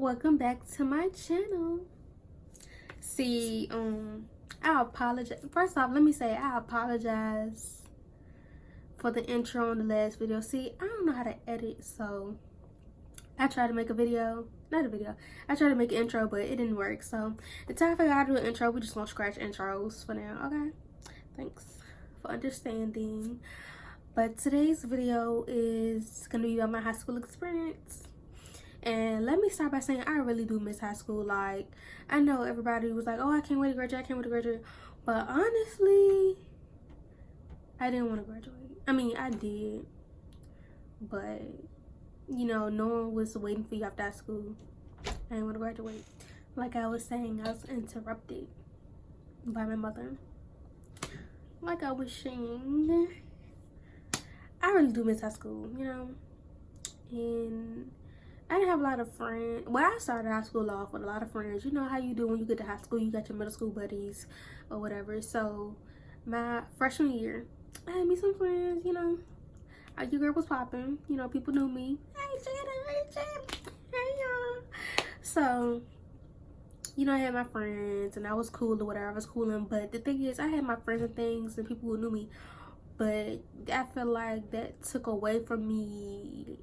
Welcome back to my channel. See, I apologize. First off, let me say I apologize for the intro on the last video. See, I don't know how to edit, so I tried to make a video. Not a video. I tried to make an intro, but it didn't work. So until I figure out how to do an intro, we just gonna scratch intros for now, okay? Thanks for understanding. But today's video is gonna be about my high school experience. And let me start by saying I really do miss high school. Like, I know everybody was like, oh, I can't wait to graduate, I can't wait to graduate. But honestly, I didn't want to graduate. I mean, I did. But, you know, no one was waiting for you after high school. I didn't want to graduate. Like I was saying, I was interrupted by my mother. Like I was saying, I really do miss high school, you know? And I didn't have a lot of friends. Well, I started high school off with a lot of friends. You know how you do when you get to high school. You got your middle school buddies or whatever. So, my freshman year, I had me some friends, you know. Your girl was popping. You know, people knew me. Hey, Jada, hey, y'all. So, you know, I had my friends and I was cool or whatever. I was cooling. But the thing is, I had my friends and things and people who knew me. But I feel like that took away from me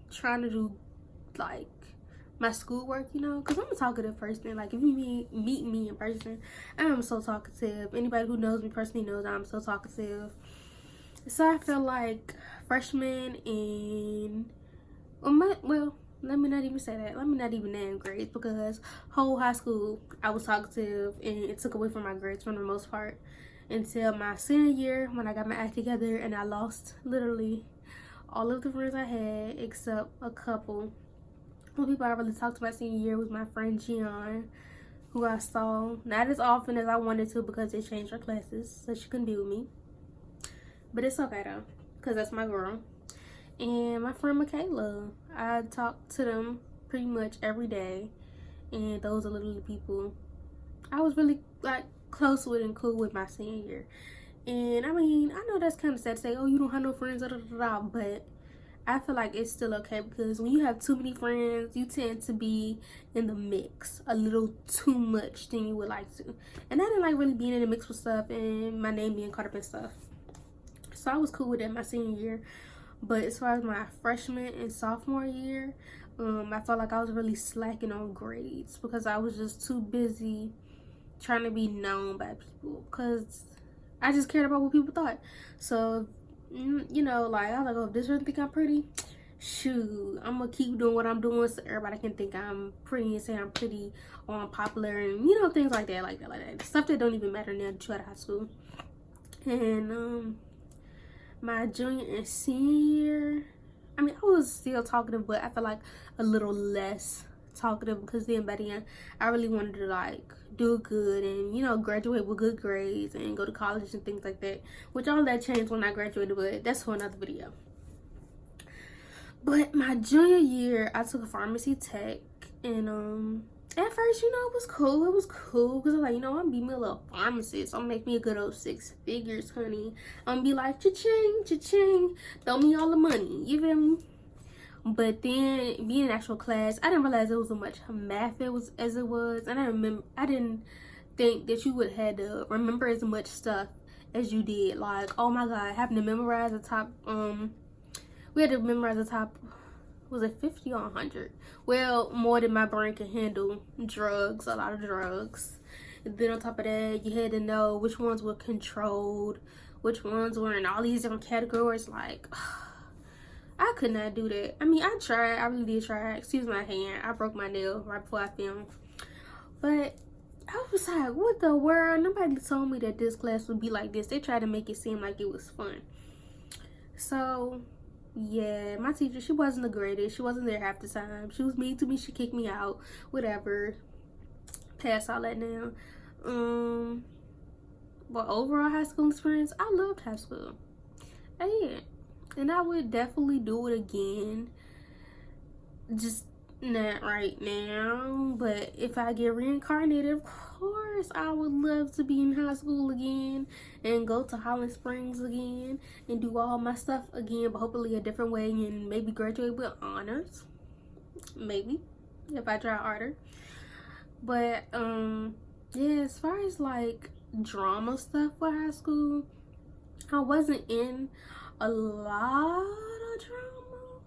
trying to do like my schoolwork, you know, because I'm a talkative person. Like, if you meet me in person, I'm so talkative. Anybody who knows me personally knows I'm so talkative. So I feel like freshman and well, let me not even say that. Let me not even name grades, because whole high school I was talkative and it took away from my grades for the most part until my senior year when I got my act together and I lost literally all of the friends I had except a couple. The people I really talked to my senior year was my friend Gian, who I saw not as often as I wanted to because they changed her classes, so she couldn't be with me. But it's okay though, because that's my girl. And my friend Michaela, I talked to them pretty much every day. And those are literally people I was really like close with and cool with my senior year. And I mean, I know that's kind of sad to say, oh, you don't have no friends, but I feel like it's still okay, because when you have too many friends, you tend to be in the mix a little too much than you would like to. And I didn't like really being in the mix with stuff and my name being caught up in stuff. So I was cool with that my senior year. But as far as my freshman and sophomore year, I felt like I was really slacking on grades because I was just too busy trying to be known by people, because I just cared about what people thought. So, you know, like, I was like, oh, if this person think I'm pretty, shoot, I'm gonna keep doing what I'm doing so everybody can think I'm pretty and say I'm pretty or I'm popular, and you know, things like that, like that. Stuff that don't even matter now that you're out of high school. And my junior and senior year, I mean, I was still talkative, but I feel like a little less talkative, because then by the end I really wanted to like do good and, you know, graduate with good grades and go to college and things like that, which all that changed when I graduated, but that's for another video. But my junior year I took a pharmacy tech, and at first, you know, it was cool because I was like, you know, I'm gonna be me a little pharmacist. I'm gonna make me a good old 6 figures, honey. I'm gonna be like, cha-ching, cha-ching, throw me all the money, you feel me? But then being in actual class, I didn't realize it was as much math as it was, and I didn't think that you would have to remember as much stuff as you did. Like, oh my god, having to memorize the top, we had to memorize the top, was it 50 or 100? Well, more than my brain can handle. Drugs, a lot of drugs. And then on top of that, you had to know which ones were controlled, which ones were in all these different categories. Like, I could not do that. I mean, I tried. I really did try. Excuse my hand. I broke my nail right before I filmed. But I was like, what the world? Nobody told me that this class would be like this. They tried to make it seem like it was fun. So, yeah, my teacher, she wasn't the greatest. She wasn't there half the time. She was mean to me. She kicked me out. Whatever. Past all that now. But overall high school experience, I loved high school. I did. And I would definitely do it again. Just not right now. But if I get reincarnated, of course, I would love to be in high school again and go to Holland Springs again and do all my stuff again, but hopefully a different way, and maybe graduate with honors. Maybe. if I try harder. But yeah, as far as like drama stuff for high school, I wasn't in a lot of drama,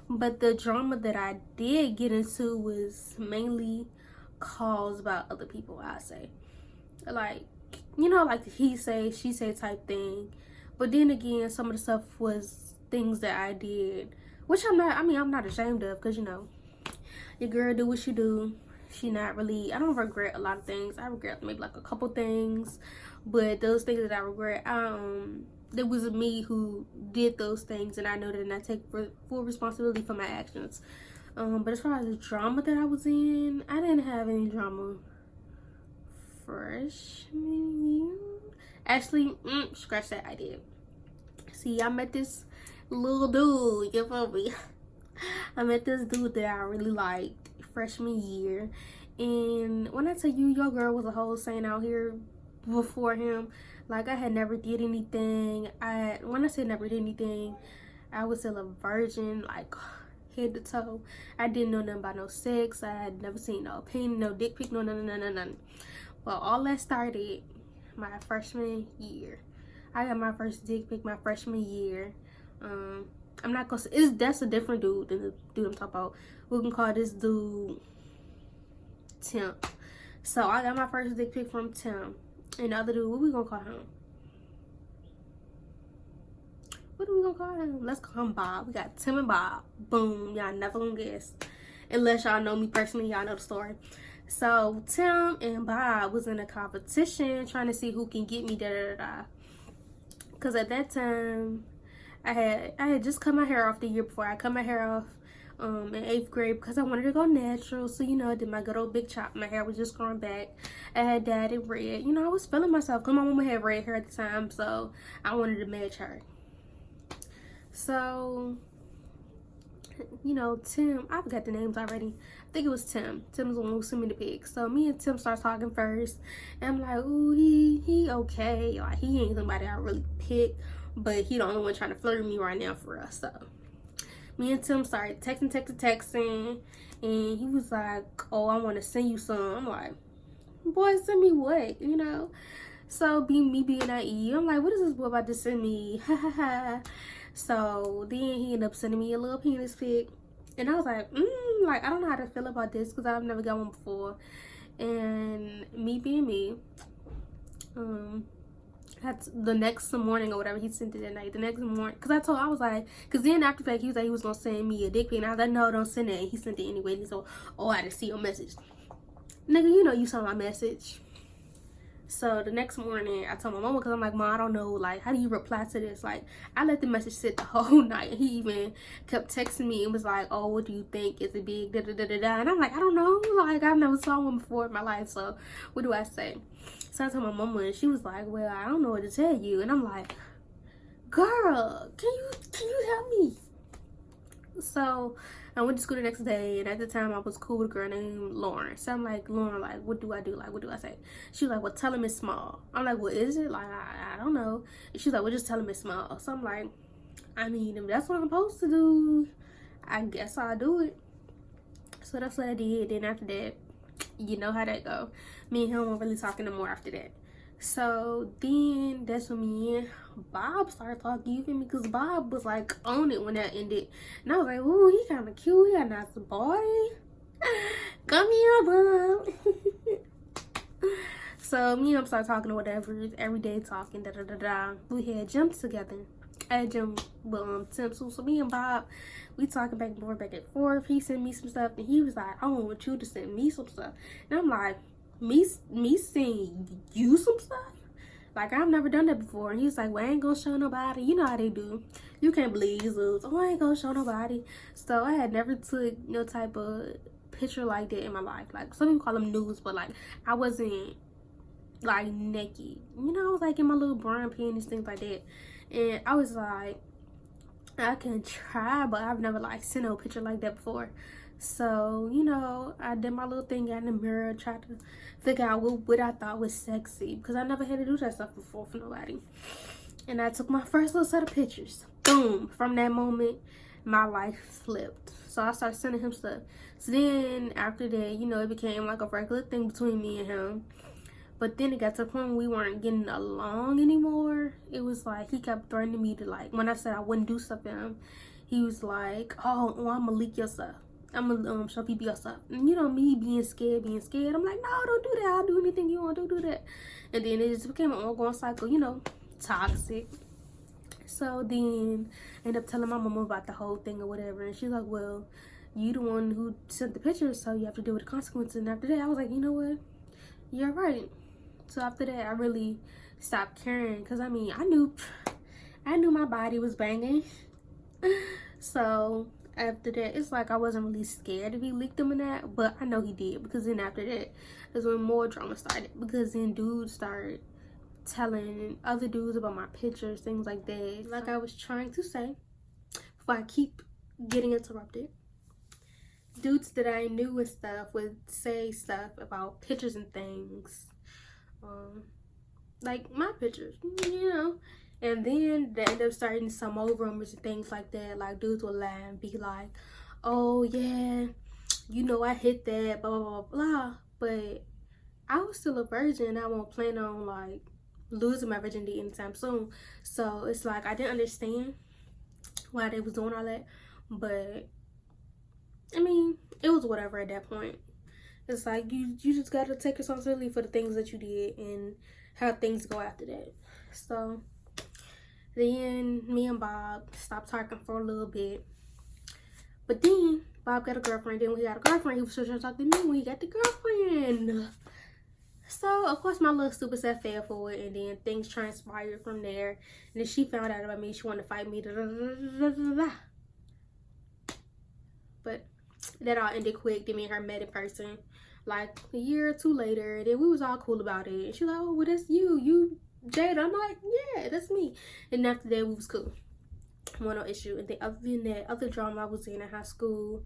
but the drama that I did get into was mainly caused by other people. I say, like, you know, like the he say she say type thing. But then again, some of the stuff was things that I did, which I'm not ashamed of, because you know, your girl do what she do. She not really, I don't regret a lot of things. I regret maybe like a couple things, but those things that I regret, it was me who did those things, and I know that, and I take full responsibility for my actions. But as far as the drama that I was in, I didn't have any drama freshman year. Actually, scratch that, I did. See, I met this little dude, you feel me? I met this dude that I really liked freshman year, and when I tell you, your girl was a whole saint out here before him. Like, I had never did anything. When I say never did anything, I was still a virgin, like head to toe. I didn't know nothing about no sex. I had never seen no pain, no dick pic, no nothing. Well, all that started my freshman year. I got my first dick pic my freshman year. I'm not gonna say that's a different dude than the dude I'm talking about. We can call this dude Tim. So I got my first dick pic from Tim. And the other dude, what we gonna call him? What are we gonna call him? Let's call him Bob. We got Tim and Bob. Boom. Y'all never gonna guess. Unless y'all know me personally, y'all know the story. So Tim and Bob was in a competition trying to see who can get me Cause at that time I had just cut my hair off the year before. I cut my hair off in 8th grade because I wanted to go natural. So, you know, I did my good old big chop. My hair was just growing back. I had dyed it red. You know, I was feeling myself because my mama had red hair at the time, so I wanted to match her. So, you know, Tim, I forgot the names already. I think it was Tim. Tim was the one who sent me the pic. So me and Tim start talking first, and I'm like, ooh, he okay. Like, he ain't somebody I really pick, but he the only one trying to flirt with me right now for us. So me and Tim started texting, and he was like, oh, I want to send you some. I'm like, boy, send me what, you know? So me being naive, I'm like, what is this boy about to send me? Ha ha ha. So then he ended up sending me a little penis pic, and I was like, like, I don't know how to feel about this because I've never got one before. And me being me, that's the next morning or whatever, he sent it that night. The next morning, because I was like, because then after that, he was like, he was gonna send me a dick pic, and I was like, no, don't send it. And he sent it anyway. And so, oh, I didn't see your message, nigga. You know you saw my message. So the next morning, I told my mama, because I'm like, Mom, I don't know, like, how do you reply to this? Like, I let the message sit the whole night. He even kept texting me and was like, oh, what do you think? Is it big? Da da da da da. And I'm like, I don't know. Like, I've never saw one before in my life. So what do I say? So I told my mama, and she was like, well, I don't know what to tell you. And I'm like, girl, can you help me? So I went to school the next day, and at the time I was cool with a girl named Lauren. So I'm like, Lauren, like, what do I do? Like, what do I say? She was like, well, tell him it's small. I'm like, what is it? Like, I don't know. And she's like, well, just tell him it's small. So I'm like, I mean, if that's what I'm supposed to do, I guess I'll do it. So that's what I did. Then after that, you know how that go. Me and him weren't really talking no more after that. So then that's when me and Bob started talking, you feel me? Because Bob was like on it when that ended. And I was like, ooh, he kind of cute. He a nice boy. Come here, Bob. So me and him started talking or whatever. Every day talking, da da da da. We had gyms together. I had gym with Tim. So me and Bob, we talking back and forth. He sent me some stuff, and he was like, I want you to send me some stuff. And I'm like, me sending you some stuff? Like, I've never done that before. And he was like, well, I ain't gonna show nobody. You know how they do. You can't believe these dudes. Oh, I ain't gonna show nobody. So I had never took no type of picture like that in my life. Like, some people call them nudes, but like, I wasn't like naked. You know, I was like in my little brown panties, things like that. And I was like, I can try, but I've never like sent no picture like that before. So, you know, I did my little thing, got in the mirror, tried to figure out what I thought was sexy, because I never had to do that stuff before for nobody. And I took my first little set of pictures. Boom. From that moment, my life flipped. So I started sending him stuff. So then after that, you know, it became like a regular thing between me and him. But then it got to the point where we weren't getting along anymore. It was like he kept threatening me to, like, when I said I wouldn't do stuff to him, he was like, oh, well, I'm gonna leak your stuff. I'm gonna show people your stuff. And you know, me being scared. I'm like, no, don't do that. I'll do anything you want. Don't do that. And then it just became an ongoing cycle, you know, toxic. So then I ended up telling my mama about the whole thing or whatever. And she's like, well, you the one who sent the pictures, so you have to deal with the consequences. And after that, I was like, you know what? You're right. So after that, I really stopped caring. Because, I mean, I knew my body was banging. So after that, it's like I wasn't really scared if he leaked them in that. But I know he did. Because then after that is when more drama started. Because then dudes started telling other dudes about my pictures, things like that. Like I was trying to say, before I keep getting interrupted, dudes that I knew and stuff would say stuff about pictures and things, like my pictures, you know. And then they end up starting some more rumors and things like that. Like dudes would lie and be like, oh yeah, you know, I hit that, blah blah blah blah. But I was still a virgin. I won't plan on like losing my virginity anytime soon. So it's like I didn't understand why they was doing all that. But I mean, it was whatever at that point. It's like you just gotta take responsibility for the things that you did and how things go after that. So then me and Bob stopped talking for a little bit. But then Bob got a girlfriend. Then when he got a girlfriend, he was still trying to talk to me when he got the girlfriend. So of course my little stupid self fell for it, and then things transpired from there. And then she found out about me. She wanted to fight me. But that all ended quick. Then me and her met in person like a year or two later. Then we was all cool about it. And she was like, oh, well, that's you Jada. I'm like, yeah, that's me. And after that, we was cool. No issue. And then other than that, other drama I was in high school,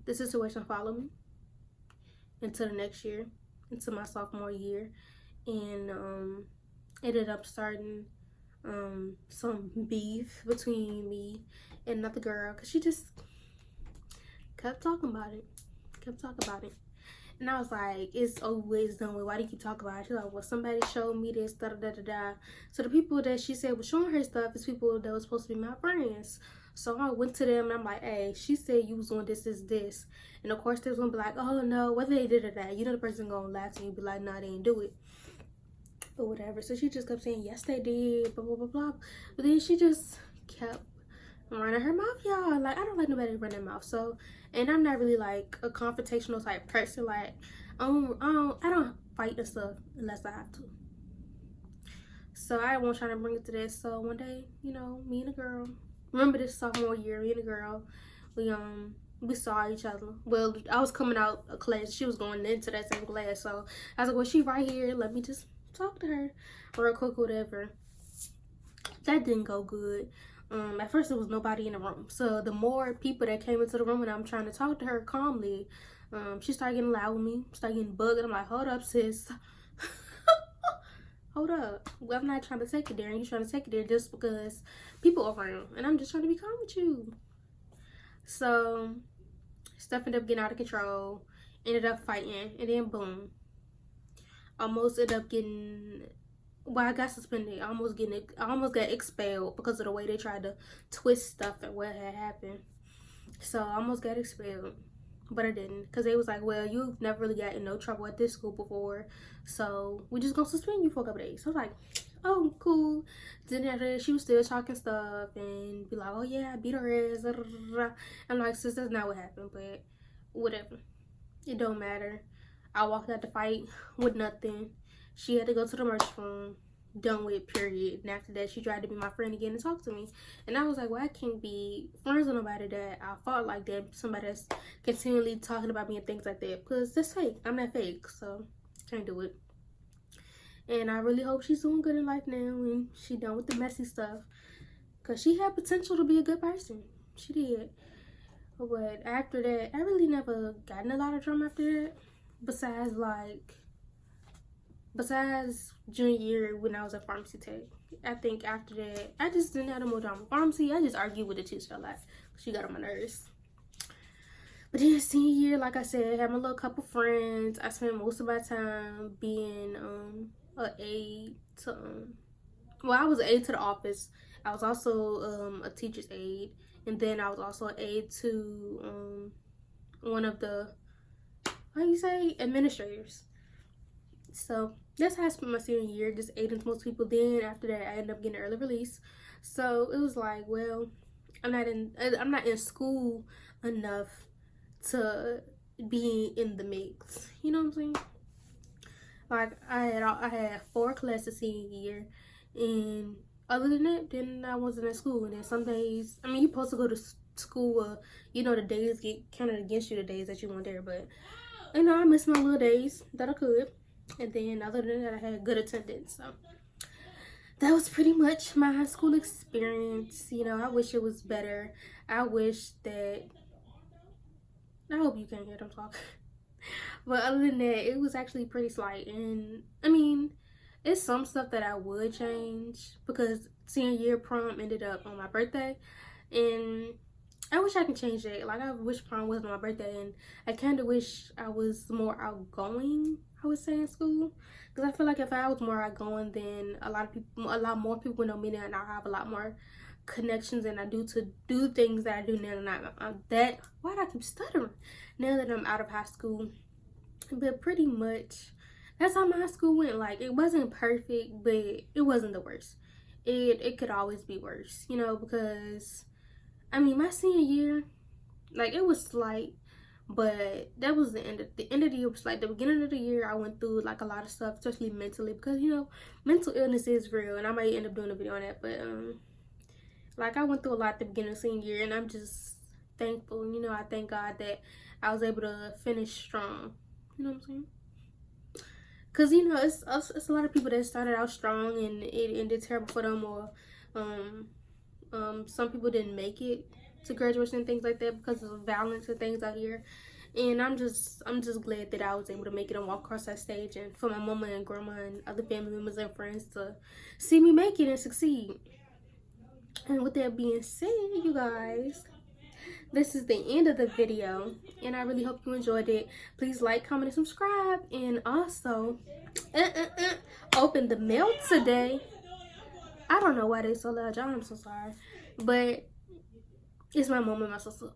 the situation followed me into the next year, into my sophomore year. And ended up starting some beef between me and another girl, because she just kept talking about it. And I was like, it's always done with. Why do you keep talking about it? She's like, well, somebody showed me this, da da da da da. So the people that she said was showing her stuff is people that was supposed to be my friends. So I went to them and I'm like, hey, she said you was doing this. And of course they was gonna be like, oh no, whether they did or that, you know, the person gonna lie to you and be like, nah, they didn't do it. Or whatever. So she just kept saying, yes, they did, blah, blah, blah, blah. But then she just kept running her mouth, y'all. Like, I don't like nobody running their mouth. So, and I'm not really like a confrontational type person. Like, I don't fight and stuff unless I have to. So I won't try to bring it to this. So one day, you know, me and a girl, remember this sophomore year, me and a girl, we saw each other. Well, I was coming out of class. She was going into that same class. So I was like, well, she right here. Let me just talk to her real quick, whatever. That didn't go good. At first, there was nobody in the room. So the more people that came into the room and I'm trying to talk to her calmly, she started getting loud with me, started getting bugged. I'm like, hold up, sis. Hold up. Well, I'm not trying to take it there, and you're trying to take it there just because people are around, and I'm just trying to be calm with you. So stuff ended up getting out of control, ended up fighting, and then boom, almost ended up getting, well, I got suspended. I almost got expelled because of the way they tried to twist stuff and what had happened. So I almost got expelled, but I didn't, because they was like, well, you've never really got in no trouble at this school before, so we're just gonna suspend you for a couple days. So I was like, oh, cool. Then after that, she was still talking stuff and be like, oh yeah, I beat her ass. I'm like, sis, that's not what happened, but whatever. It don't matter. I walked out the fight with nothing. She had to go to the merch room. Done with, period. And after that, she tried to be my friend again and talk to me. And I was like, well, I can't be friends with nobody that I fought like that. Somebody that's continually talking about me and things like that. Because that's fake. I'm not fake. So, can't do it. And I really hope she's doing good in life now. And she done with the messy stuff. Because she had potential to be a good person. She did. But after that, I really never got in a lot of drama after that. Besides junior year when I was at pharmacy tech. I think after that, I just didn't have no more time with pharmacy. I just argued with the teacher a lot. She got on my nerves. But then senior year, like I said, I had my little couple friends. I spent most of my time being an aide to well, I was an aide to the office. I was also a teacher's aide, and then I was also an aide to one of the, how you say, administrators. So that's how I spent my senior year, just aiding most people. Then after that, I ended up getting early release. So it was like, well, I'm not in school enough to be in the mix. You know what I'm saying? Like I had 4 classes senior year, and other than that, then I wasn't in school. And then some days, I mean, you're supposed to go to school. You know, the days get counted against you, the days that you weren't there. But you know, I missed my little days that I could. And then other than that, I had good attendance. So that was pretty much my high school experience. You know, I wish it was better. I wish that, I hope you can't hear them talk. But other than that, it was actually pretty slight. And I mean, it's some stuff that I would change, because senior year prom ended up on my birthday, and I wish I could change that. Like, I wish prom was on my birthday, and I kind of wish I was more outgoing, I would say, in school. Because I feel like if I was more outgoing, then a lot more people know me now, and I'll have a lot more connections than I do to do things that I do now. Why do I keep stuttering? Now that I'm out of high school. But pretty much, that's how my high school went. Like, it wasn't perfect, but it wasn't the worst. It could always be worse, you know, because I mean, my senior year, like, it was slight, but that was the end of the year. Was like the beginning of the year. I went through like a lot of stuff, especially mentally, because, you know, mental illness is real, and I might end up doing a video on that. But like, I went through a lot at the beginning of senior year, and I'm just thankful. You know, I thank God that I was able to finish strong. You know what I'm saying? Because, you know, it's a lot of people that started out strong and it ended terrible for them, or some people didn't make it to graduation and things like that because of violence and things out here. And I'm just glad that I was able to make it and walk across that stage, and for my mama and grandma and other family members and friends to see me make it and succeed. And with that being said, you guys, this is the end of the video, and I really hope you enjoyed it. Please like, comment, and subscribe. And also, open the mail today. I don't know why they so loud, y'all. I'm so sorry. But it's my mom and my sister.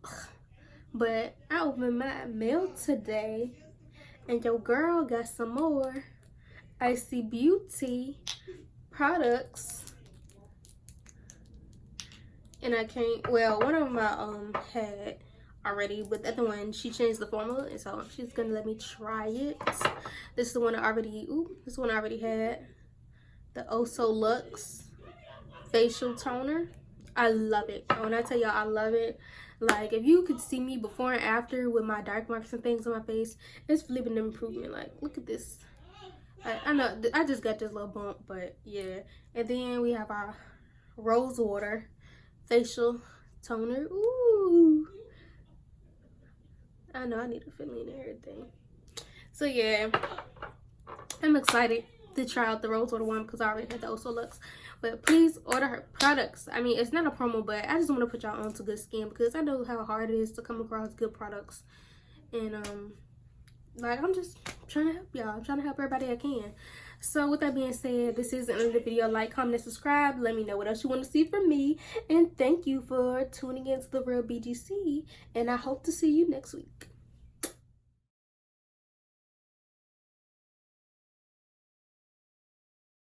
But I opened my mail today, and your girl got some more Icy Beauty products. And I can't, well, one of them I had already, but the other one, she changed the formula, and so she's gonna let me try it. This is the one I already had. The Oh So Luxe facial toner. I love it. When I tell y'all I love it, like, if you could see me before and after with my dark marks and things on my face, it's really been an improvement. Like, look at this. I know I just got this little bump, but yeah. And then we have our rose water facial toner. Ooh, I know I need a filling and everything. So yeah, I'm excited to try out the rose water one because I already had the Oh So Luxe. But please order her products. I mean, it's not a promo, but I just want to put y'all onto good skin, because I know how hard it is to come across good products. And like, I'm just trying to help y'all. I'm trying to help everybody I can. So with that being said, this is the end of the video. Like, comment, and subscribe. Let me know what else you want to see from me. And thank you for tuning in to The Real BGC. And I hope to see you next week.